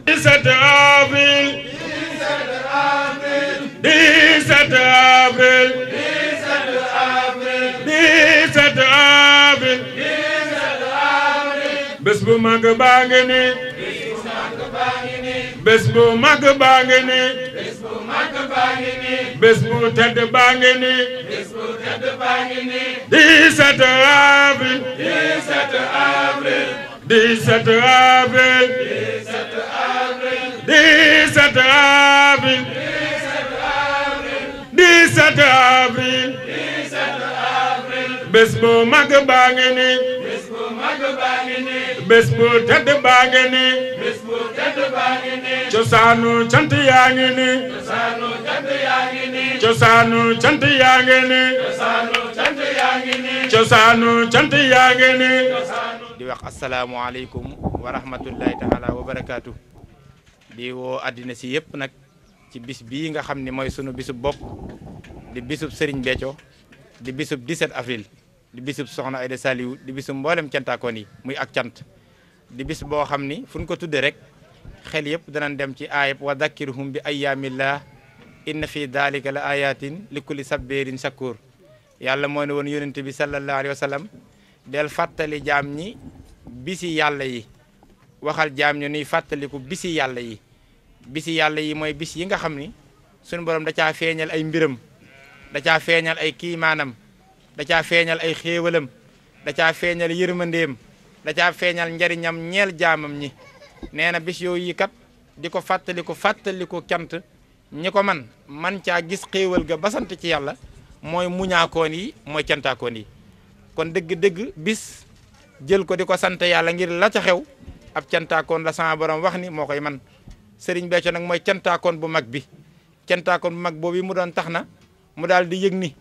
17 avril 17 avril 17 avril bés bu mag baa ngi ni bés bu mag baa ngi ni bés bu tedd baa ngi ni 17 avril 17 avril 17 avril 17 avril 17 avril bés bu mag baa ngi ni bés bu tedd baa ngi ni cosaanu cant yaa ngi ni cosaanu cant yaa ngi ni cosaanu cant yaa ngi ni di wax asalaamualeykum wa rahmatullahi taala wa barakaatu di woo àddina si yëpp nag ci bis bii nga xam ne mooy sunu bisub bopp di bisub Serigne Béthio di bisub 17 avril di bisub Soxna Aïda Saliou di bisub mboolem cantaakoon yi muy ak cant di bis boo xam ni fu ñu ko tudde rek xel yëpp danañ dem ci aayab wa dakkirhum bi ayaamillah inna fi dalika la ayatin li kulli sabbirin shakur yàlla moo ne woon yonente bi sallallahu alayhi wa sallam del fàttali jaam ñi bisi yàlla yi waxal jaam ñi nuy fàttaliku bisi yàlla yi mooy bis yi nga xam ni suñu borom da caa feeñal ay mbiram da caa feeñal ay kiimaanam da caa feeñal ay xéewalam da caa feeñal yërmandeem da caa feeñal njariñam ñeel jaamam ñi nee na bis yooyu yi kat di ko fàttaliku cant ñi ko man caa gis xéewal ga ba sant ci yàlla mooy muñaakoon yi mooy cantaakoon yi kon dëgg-dëgg bis jël ko di ko sant yàlla ngir la ca xew ab cantaakoon la sama borom wax ni moo koy man Serigne Béthio nag mooy cantaakoon bu mag bi cantaakoon bu mag boobu mu doon tax na mu daal di yëg ni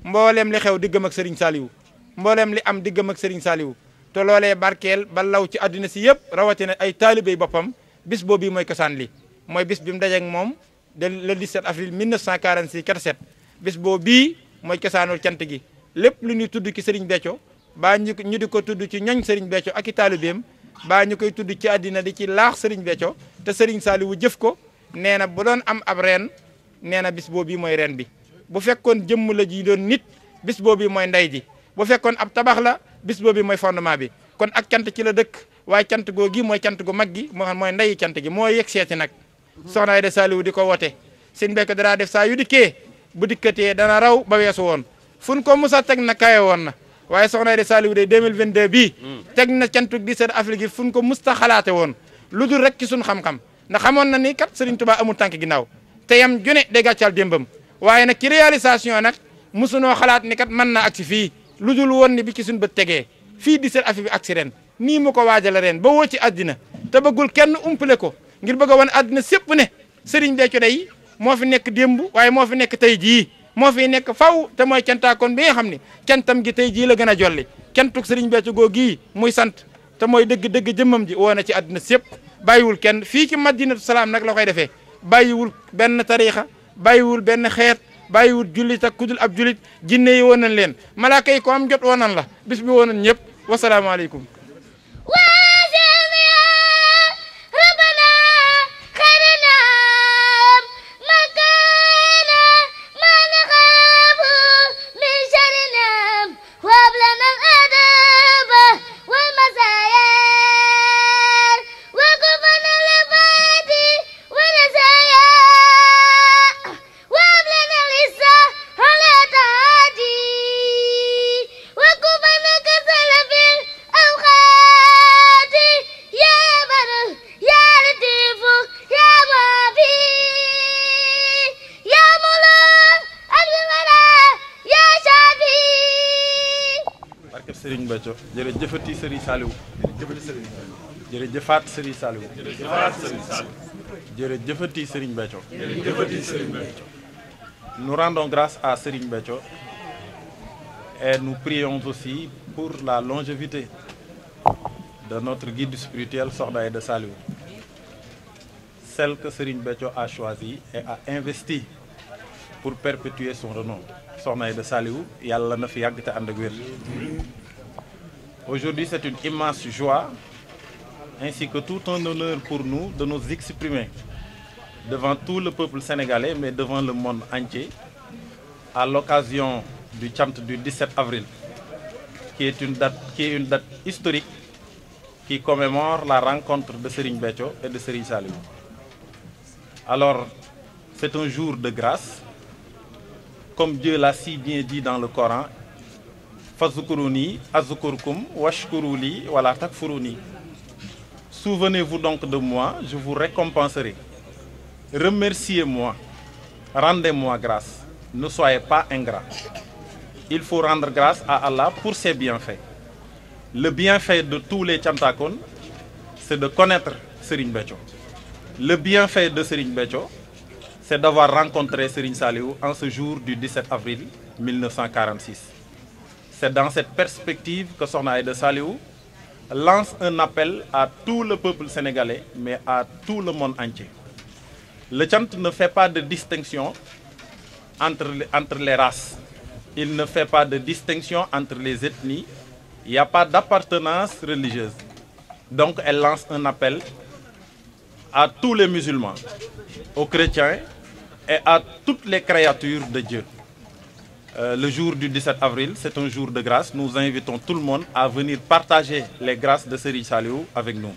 mbooleem li xew diggam ak Serigne Saliou mbooleem li am diggam ak Serigne Saliou te loolee barkeel ba law ci àddina si yëpp rawatina ay taalibey boppam bis boobu mooy cosaan li mooy bis bi mu dajeek moom de le 17 avril 1946 47 bis boobu mooy cosaanul cant gi lépp lu ñuy tudd ci Serigne Béthio baa ñu di ko tudd ci ñoñ Serigne Béthio ak i taalibeem baa ñu koy tudd ci àddina di ci laax Serigne Béthio te Serigne Saliou jëf ko nee na bu doon am ab reen nee na bis boobu mooy reen bi bu fekkoon jëmm la ji doon nit bis boobu mooy ndey ji bu fekkoon ab tabax la bis boobu mooy fondement bi kon ak cant ci la dëkk waaye cant goo gi mooy cant gu mag gi moo xam mooy ndeyi cant gi moo yegg seeti nag Soxna Aïda Saliou di ko woote Serigne Béthio danaa def saa yu dikkee bu dikkatee dana raw ba weesu woon fun ko musa teg na kawe woon na waaye Soxna Aïda Saliou de 2022 bii teg na cantuk 17 avril gi fun ko musta xalaate woon lu dul rek ci suñ xam-xam ndax xamoon na ni kat Serigne Touba amul tànk ginnaaw te yam june day gàccal démbam waaye nag ci réalisation nag musunoo xalaat ni kat mën na agsi fii lu dul woon ni bi ci suñ bët tegee fii 17 avril bi agsi ren nii mu ko waajale ren ba woo ci àddina te bëggul kenn umpale ko ngir bëgg a wan àddina sépp ne Serigne Béthio day moo fi nekk démb waaye moo fi nekk tey jii moo fi nekk faw te mooy cantaakoon bi nga xam ni cantam gi tey jii la gën a jolli cantuk Serigne Béthio goo gii muy sant te mooy dëgg-dëgg jëmmam ji woo na ci àddina sépp bàyyiwul kenn fii ci Madinatu Salaam nag la koy defee bàyyiwul benn tariixa bàyyiwul benn xeet bàyyiwul jullit ak kudul ab jullit jinne yi woon nañ leen malaaka yi ko am jot woon nañ la bis bi woon nañ ñëpp wasalaamaaleykum Serigne Béthio jërëjëfati Serigne Saliou jërëjëfaat Serigne Saliou jërëjëfati Serigne Béthio nous rendons grâce à Serigne Béthio et nous prions aussi pour la longévité de notre guide spirituel Soxna Aïda Saliou, celle que Serigne Béthio a choisie et a investie pour perpétuer son renom. Soxna Aïda Saliou yàlla na fi yàgg te ànd ak wér. Aujourd'hui, c'est une immense joie ainsi que tout un honneur pour nous de nous exprimer devant tout le peuple sénégalais, mais devant le monde entier, à l'occasion du Chant du 17 avril, qui est une date historique qui commémore la rencontre de Serigne Béthio et de Serigne Saliou. Alors, c'est un jour de grâce, comme Dieu l'a si bien dit dans le Coran, Fazoukuruni, Azoukurkum, Washkuruli, Wala Takfuruni. Souvenez-vous donc de moi, je vous récompenserai. Remerciez-moi, rendez-moi grâce. Ne soyez pas ingrats. Il faut rendre grâce à Allah pour ses bienfaits. Le bienfait de tous les Thiantakoun, c'est de connaître Serigne Béthio. Le bienfait de Serigne Béthio, c'est d'avoir rencontré Serigne Saliou en ce jour du 17 avril 1946. C'est dans cette perspective que Sokhna Aïda Saliou lance un appel à tout le peuple sénégalais, mais à tout le monde entier. Le chant ne fait pas de distinction entre les races. Il ne fait pas de distinction entre les ethnies. Il n'y a pas d'appartenance religieuse. Donc elle lance un appel à tous les musulmans, aux chrétiens et à toutes les créatures de Dieu. Le jour du 17 avril, c'est un jour de grâce. Nous invitons tout le monde à venir partager les grâces de Serigne Saliou avec nous.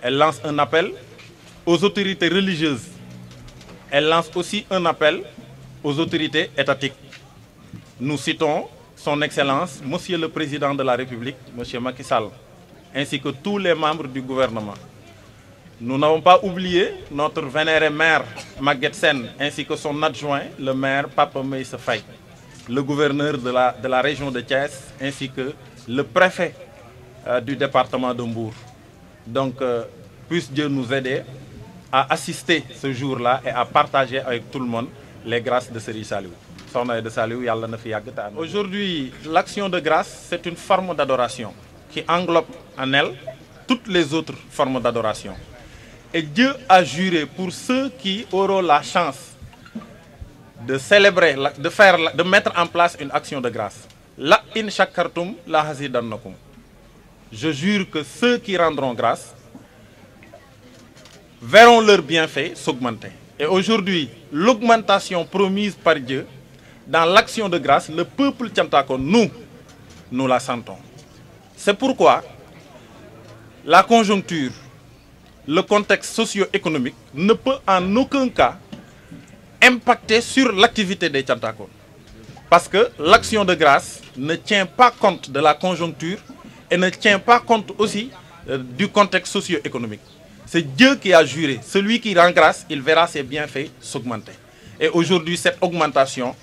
Elle lance un appel aux autorités religieuses. Elle lance aussi un appel aux autorités étatiques. Nous citons son Excellence, Monsieur le Président de la République, Monsieur Macky Sall, ainsi que tous les membres du gouvernement. Nous n'avons pas oublié notre vénéré maire Maguette Sène, ainsi que son adjoint, le maire Papa Meïssa Faye, le gouverneur de la région de Thiès, ainsi que le préfet du département de Mbour. Donc, puisse Dieu nous aider à assister ce jour-là et à partager avec tout le monde les grâces de Serigne Saliou. Sokhna Aïda Saliou, Yàlla na fi yàgg te ànd. Aujourd'hui, l'action de grâce, c'est une forme d'adoration qui englobe en elle toutes les autres formes d'adoration. Et Dieu a juré pour ceux qui auront la chance de célébrer, de mettre en place une action de grâce. La in shakartum la hazidannakum. Je jure que ceux qui rendront grâce verront leurs bienfaits s'augmenter. Et aujourd'hui, l'augmentation promise par Dieu dans l'action de grâce, le peuple Thiantakoun, nous la sentons. C'est pourquoi la conjoncture, le contexte socio-économique ne peut en aucun cas impacter sur l'activité des Thiantakoun. Parce que l'action de grâce ne tient pas compte de la conjoncture et ne tient pas compte aussi du contexte socio-économique. C'est Dieu qui a juré. Celui qui rend grâce, il verra ses bienfaits s'augmenter. Et aujourd'hui, cette augmentation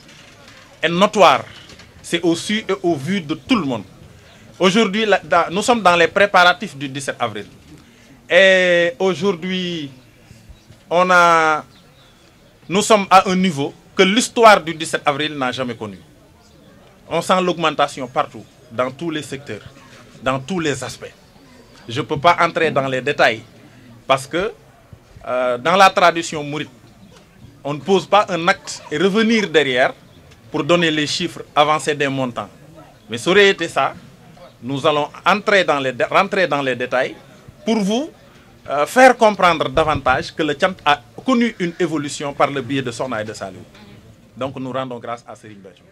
est notoire. C'est au su et au vu de tout le monde. Aujourd'hui, nous sommes dans les préparatifs du 17 avril. Et aujourd'hui, nous sommes à un niveau que l'histoire du 17 avril n'a jamais connu. On sent l'augmentation partout, dans tous les secteurs, dans tous les aspects. Je ne peux pas entrer dans les détails parce que dans la tradition mouride, on ne pose pas un acte et revenir derrière pour donner les chiffres avancés des montants. Mais ça aurait été ça. Nous allons rentrer dans les détails pour vous faire comprendre davantage que le Thiant a connu une évolution par le biais de Sokhna Aïda Saliou. Donc nous rendons grâce à Serigne Béthio.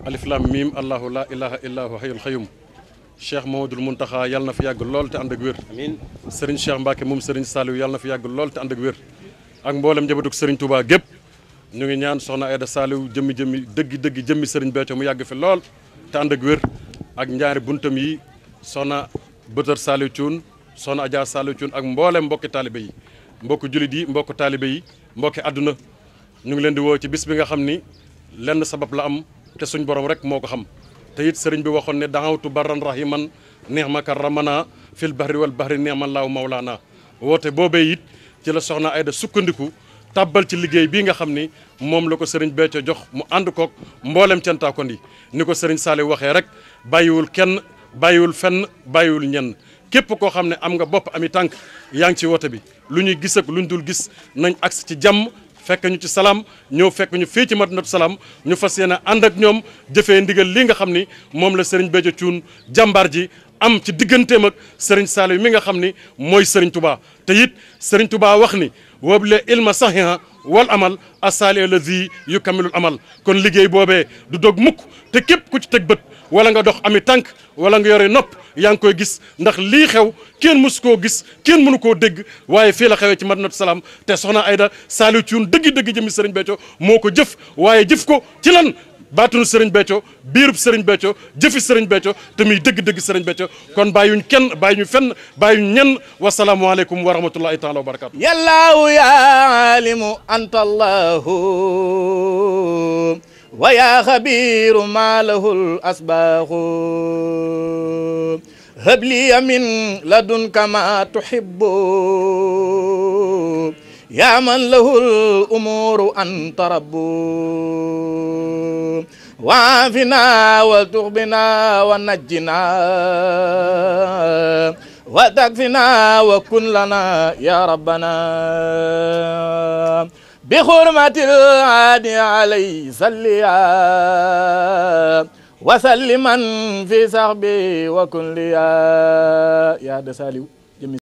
Alif Lam Mim Allahu la ilaha illa huwa hayyul qayyum. Cheikh Mouhamadoul Mountakha yàlla na fi yàgg lool te ànd ak wér. Amiin. Serigne Cheikh Mbacke moom Serigne Saliou yàlla na fi yàgg lool te ànd ak wér. Ak mboolem njabootug Serigne Touba gépp ñu ngi ñaan Sokhna Aïda Saliou dëggi jëmmi Serigne Béthio mu yàgg fi lool te ànd ak wér ak ñaari buntam yi Sokhna Bëtër Saliou Thioune Sokhna Adja Saliou Thioune ak mboolem mbokki taalibe yi mbokki jullit yi mbokki taalibe yi mbokki àdduna ñu ngi leen di woo ci bis bi nga xam ni lenn sabab la am te suñ borom rek moo ko xam te it sëriñ bi waxoon ne daxawtu barran rahiman ni'maka ramana fil bahri wal bahri ni'mallahu mawlana woote boobee it ci la Sokhna Aïda sukkandiku tàbbal ci liggéey bii nga xam ni moom la ko sëriñ Béthio jox mu ànd koog mboolem Thiantakoun yi ni ko sëriñ Saliou waxee rek bàyyiwul kenn bàyyiwul fenn bàyyiwul ñenn képp koo xam ne am nga bopp ami tànk yaa ngi ci woote bi lu ñuy gis ak lu ñu dul gis nañ agsi ci jàmm fekk ñu ci salaam ñëw fekk ñu fii ci Madinatu Salaam ñu fas yéene ànd ak ñoom jëfee ndigal li nga xam ni moom la Serigne Béthio Thioune jàmbaar ji am ci digganteem ak Serigne Saliou mi nga xam ni mooy Serigne Touba te it Serigne Touba wax ni wable ilma sahiha wal amal asali allazi yukamilul amal kon liggéey boobee du dog mukk te képp ku ci teg bët wala nga dox ami tànk wala nga yore nopp yaa ngi koy gis ndax lii xew kenn mësu koo gis kenn mënu koo dégg waaye fii la xewee ci Madinatu Salaam te soxna Aida Saliou Thioune dëgg-dëgg jëmi Serigne Béthio moo ko jëf waaye jëf ko ci lan baatunu Serigne Béthio biirub Serigne Béthio jëfi Serigne Béthio te muy dëgg-dëgg Serigne Béthio kon bàyyuñ kenn bàyyuñu fenn bàyyuñ ñenn wasalaamualeykum wa rahmatullahi taala wa barakatu yallaahu ya alimu anta allahu wa ya xabiru ma lahul asbaaxu habli min ladunka ma tuhibbu ya man lahul umuru anta rabbu وعافنا وتغبنا ونجنا وتكفنا وكن لنا يا ربنا بحرمة العادي عليه صليا وسلما في صحبي وكن ليا يا دساليو